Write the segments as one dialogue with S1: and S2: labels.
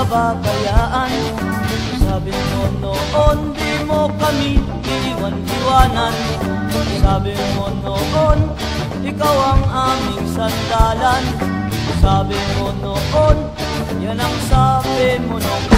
S1: pababayaan. Sabi mo noon, di mo kami iwan-iwanan. Sabi mo noon, ikaw ang aming sandalan. Sabi mo noon, yan ang sabi mo noon.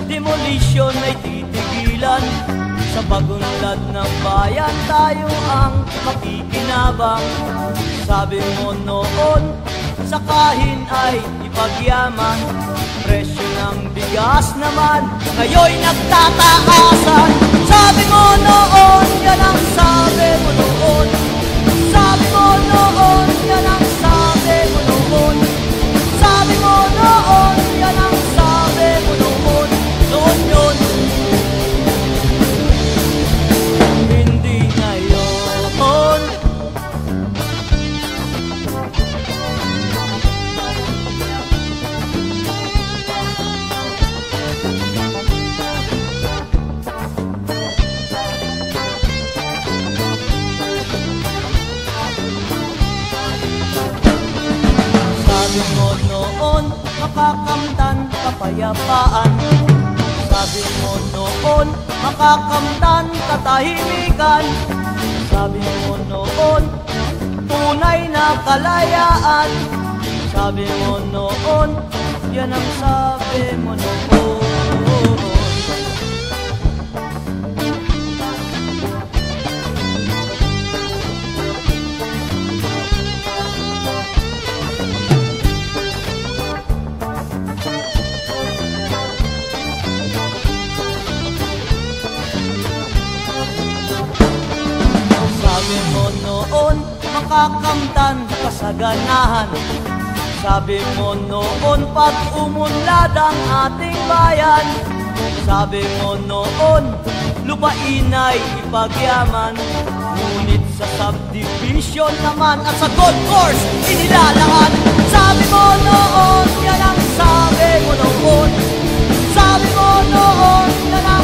S1: Demolisyon ay titigilan. Sa bagunlad ng bayan tayo ang makikinabang. Sabi mo noon, sakahin ay ipagyaman. Presyo ng bigas naman ngayon'y nagtataasan. Sabi mo noon, yan ang sabi mo noon. Sabi mo noon, yan ang sabi mo noon. Sabi mo noon, yan ang sabi mo noon. Noon yun, hindi ngayon. Sabi mo noon, makakamtan kapayapaan. Sabi mo noon, makakamtan katahimikan. Sabi mo noon, tunay na kalayaan. Sabi mo noon, yan ang sabi mo noon. Sabi mo noon, makakamtan kasaganahan. Sabi mo noon, pag umunlad ang ating bayan. Sabi mo noon, lupain ay ipagyaman. Ngunit sa subdivision naman at sa golf course inilalaan. Sabi mo noon, yan ang sabi mo noon. Sabi mo noon, yan ang